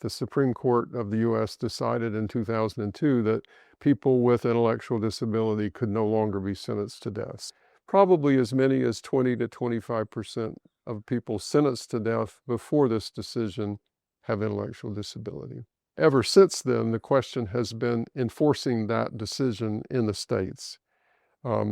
The Supreme Court of the U.S. decided in 2002 that people with intellectual disability could no longer be sentenced to death. Probably as many as 20 to 25% of people sentenced to death before this decision have intellectual disability. Ever since then, the question has been enforcing that decision in the states.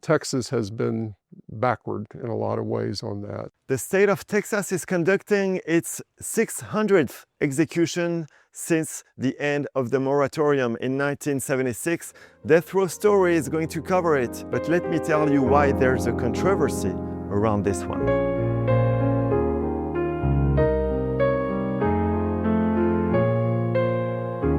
Texas has been backward in a lot of ways on that. The state of Texas is conducting its 600th execution since the end of the moratorium in 1976. Death Row Story is going to cover it, but let me tell you why there's a controversy around this one.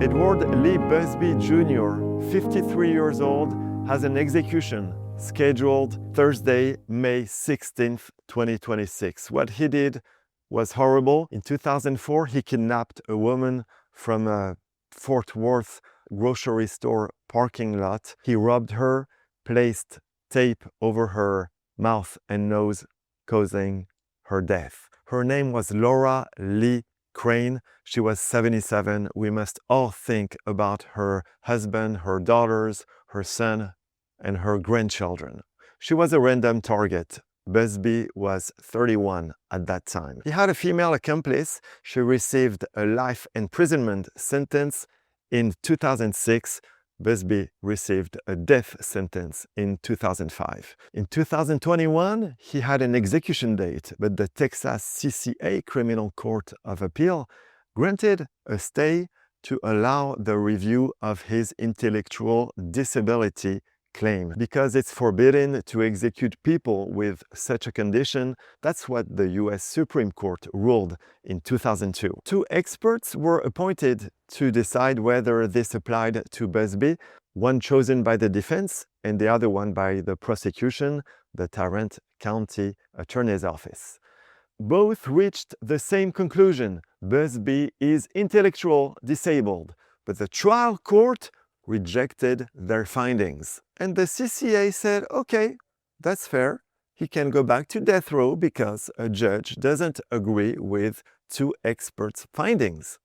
Edward Lee Busby Jr., 53 years old, has an execution scheduled Thursday, May 16th, 2026. What he did was horrible. In 2004, he kidnapped a woman from a Fort Worth grocery store parking lot. He robbed her, placed tape over her mouth and nose, causing her death. Her name was Laura Lee Crane. She was 77. We must all think about her husband, her daughters, her son, and her grandchildren. She was a random target. Busby was 31 at that time. He had a female accomplice. She received a life imprisonment sentence in 2006. Busby received a death sentence in 2005. In 2021, he had an execution date, but the Texas CCA Criminal Court of Appeal granted a stay to allow the review of his intellectual disability claim. Because it's forbidden to execute people with such a condition, that's what the US Supreme Court ruled in 2002. Two experts were appointed to decide whether this applied to Busby, one chosen by the defense and the other one by the prosecution, the Tarrant County Attorney's Office. Both reached the same conclusion: Busby is intellectually disabled, but the trial court rejected their findings. And the CCA said, okay, that's fair. He can go back to death row because a judge doesn't agree with two experts' findings.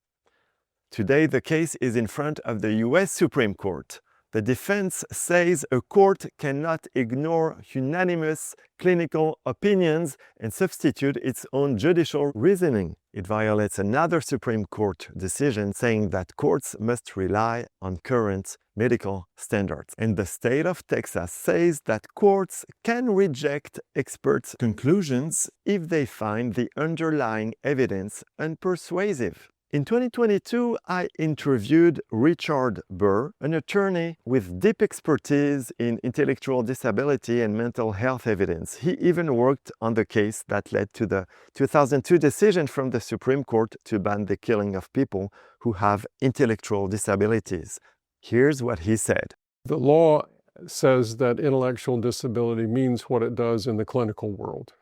Today, the case is in front of the US Supreme Court. The defense says a court cannot ignore unanimous clinical opinions and substitute its own judicial reasoning. It violates another Supreme Court decision saying that courts must rely on current medical standards. And the state of Texas says that courts can reject experts' conclusions if they find the underlying evidence unpersuasive. In 2022, I interviewed Richard Burr, an attorney with deep expertise in intellectual disability and mental health evidence. He even worked on the case that led to the 2002 decision from the Supreme Court to ban the killing of people who have intellectual disabilities. Here's what he said. The law says that intellectual disability means what it does in the clinical world,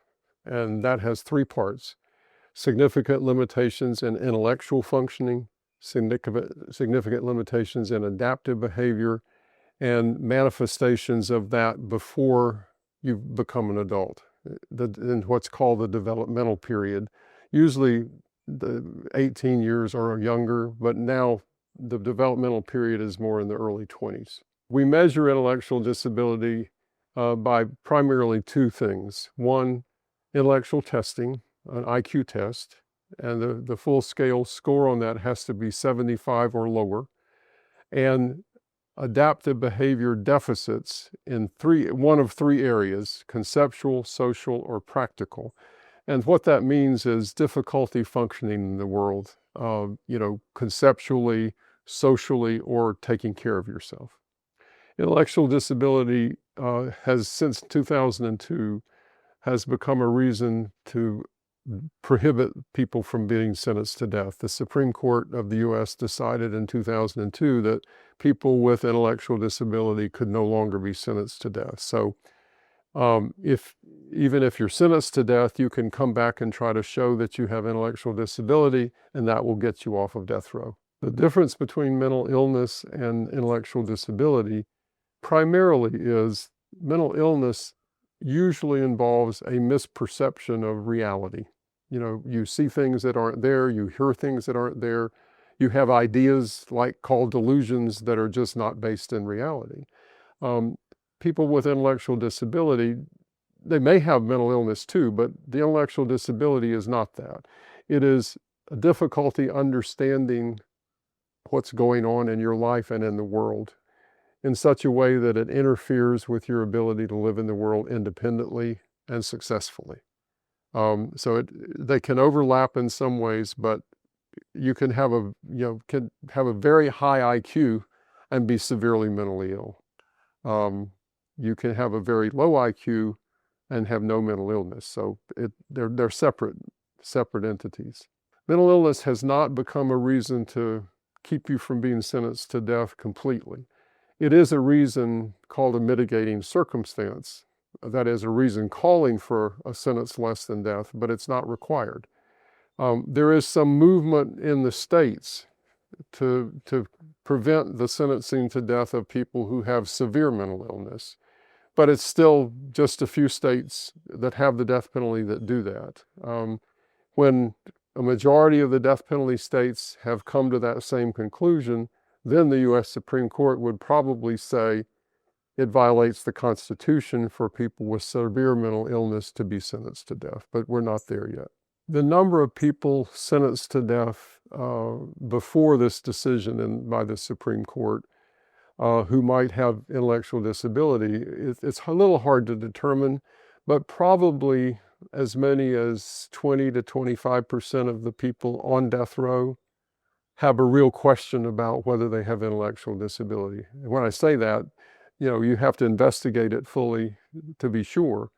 and that has three parts: significant limitations in intellectual functioning, significant limitations in adaptive behavior, and manifestations of that before you become an adult, in what's called the developmental period. Usually the 18 years or younger, but now the developmental period is more in the early 20s. We measure intellectual disability by primarily two things. One, intellectual testing, an IQ test, and the full-scale score on that has to be 75 or lower, and adaptive behavior deficits in one of three areas: conceptual, social, or practical. And what that means is difficulty functioning in the world, conceptually, socially, or taking care of yourself. Intellectual disability has, since 2002, has become a reason to prohibit people from being sentenced to death. The Supreme Court of the U.S. decided in 2002 that people with intellectual disability could no longer be sentenced to death. So even if you're sentenced to death, you can come back and try to show that you have intellectual disability, and that will get you off of death row. The difference between mental illness and intellectual disability primarily is mental illness usually involves a misperception of reality. You see things that aren't there, you hear things that aren't there, You have ideas called delusions that are just not based in reality. People with intellectual disability, they may have mental illness too, but the intellectual disability is not that. It is a difficulty understanding what's going on in your life and in the world in such a way that it interferes with your ability to live in the world independently and successfully. So they can overlap in some ways, but you can have a very high IQ and be severely mentally ill. You can have a very low IQ and have no mental illness. So they're separate entities. Mental illness has not become a reason to keep you from being sentenced to death completely. It is a reason called a mitigating circumstance. That is a reason calling for a sentence less than death, but it's not required. There is some movement in the states to prevent the sentencing to death of people who have severe mental illness, but it's still just a few states that have the death penalty that do that. When a majority of the death penalty states have come to that same conclusion, then the U.S. Supreme Court would probably say it violates the Constitution for people with severe mental illness to be sentenced to death, but we're not there yet. The number of people sentenced to death before this decision by the Supreme Court who might have intellectual disability, it's a little hard to determine, but probably as many as 20 to 25% of the people on death row have a real question about whether they have intellectual disability. And when I say that, you have to investigate it fully to be sure.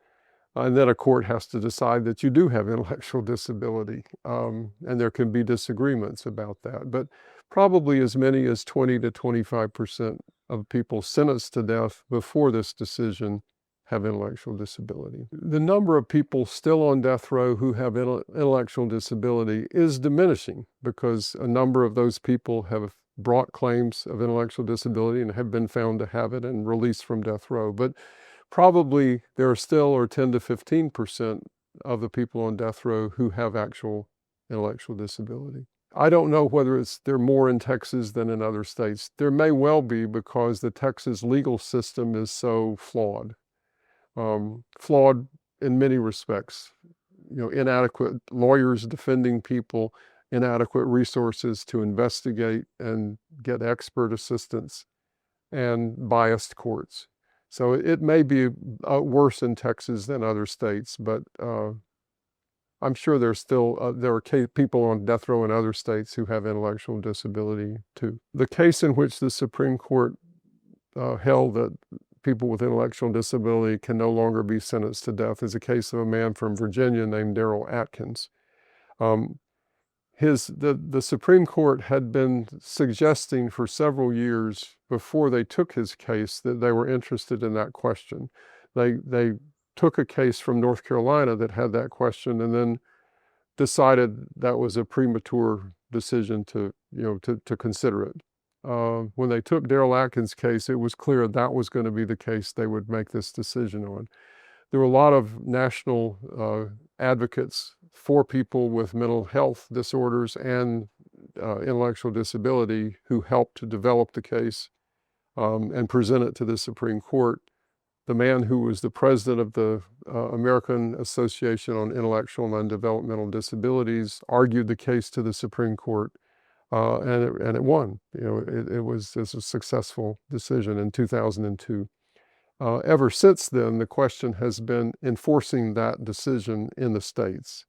And then a court has to decide that you do have intellectual disability. And there can be disagreements about that. But probably as many as 20 to 25% of people sentenced to death before this decision have intellectual disability. The number of people still on death row who have intellectual disability is diminishing because a number of those people have brought claims of intellectual disability and have been found to have it and released from death row. But probably there are still 10 to 15% of the people on death row who have actual intellectual disability. I don't know whether there are more in Texas than in other states. There may well be because the Texas legal system is so flawed. Flawed in many respects. Inadequate lawyers defending people, inadequate resources to investigate and get expert assistance, and biased courts. So it may be worse in Texas than other states, but I'm sure there are people on death row in other states who have intellectual disability too. The case in which the Supreme Court held that people with intellectual disability can no longer be sentenced to death is a case of a man from Virginia named Atkins. The Supreme Court had been suggesting for several years before they took his case that they were interested in that question. They took a case from North Carolina that had that question and then decided that was a premature decision to consider it. When they took Darrell Atkins' case, it was clear that was going to be the case they would make this decision on. There were a lot of national advocates for people with mental health disorders and intellectual disability who helped to develop the case and present it to the Supreme Court. The man who was the president of the American Association on Intellectual and Developmental Disabilities argued the case to the Supreme Court. And it won. It was a successful decision in 2002. Ever since then, the question has been enforcing that decision in the states.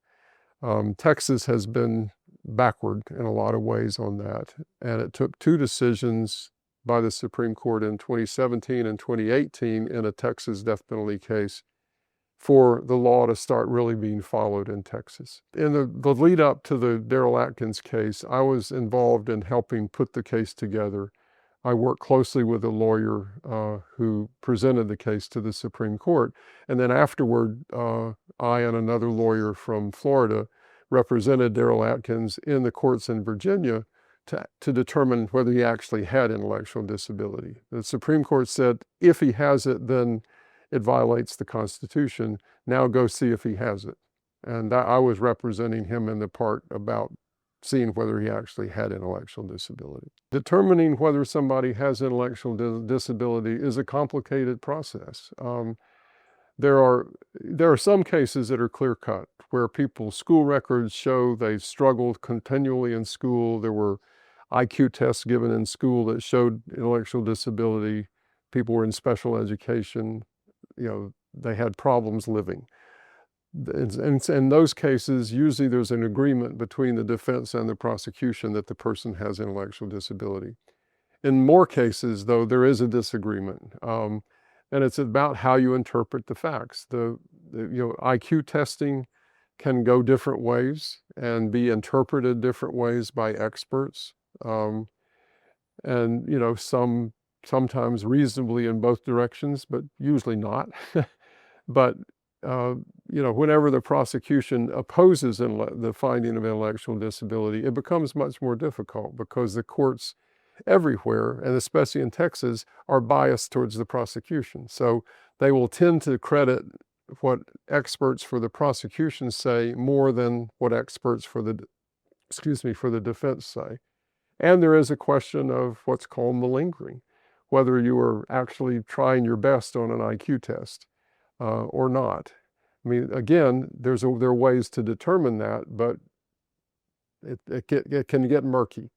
Texas has been backward in a lot of ways on that, and it took two decisions by the Supreme Court in 2017 and 2018 in a Texas death penalty case for the law to start really being followed in Texas. In the lead up to the Darrell Atkins case, I was involved in helping put the case together. I worked closely with a lawyer who presented the case to the Supreme Court. And then afterward, I and another lawyer from Florida represented Darrell Atkins in the courts in Virginia to determine whether he actually had intellectual disability. The Supreme Court said, if he has it, then it violates the Constitution. Now go see if he has it. And I was representing him in the part about seeing whether he actually had intellectual disability. Determining whether somebody has intellectual disability is a complicated process. There are some cases that are clear-cut, where people's school records show they struggled continually in school. There were IQ tests given in school that showed intellectual disability. People were in special education. They had problems living. And in those cases, usually there's an agreement between the defense and the prosecution that the person has intellectual disability. In more cases, though, there is a disagreement. And it's about how you interpret the facts. IQ testing can go different ways and be interpreted different ways by experts. Sometimes reasonably in both directions, but usually not. But whenever the prosecution opposes the finding of intellectual disability, it becomes much more difficult, because the courts everywhere, and especially in Texas, are biased towards the prosecution. So they will tend to credit what experts for the prosecution say more than what experts for the defense say. And there is a question of what's called malingering, whether you are actually trying your best on an IQ test or not. I mean, again, there are ways to determine that, but it can get murky.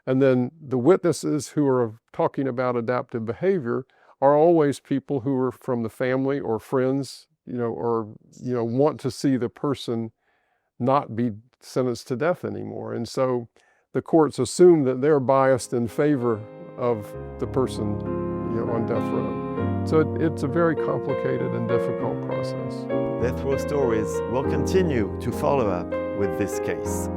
And then the witnesses who are talking about adaptive behavior are always people who are from the family or friends, or want to see the person not be sentenced to death anymore. And so the courts assume that they're biased in favor of the person, on death row. So it's a very complicated and difficult process. Death Row Stories will continue to follow up with this case.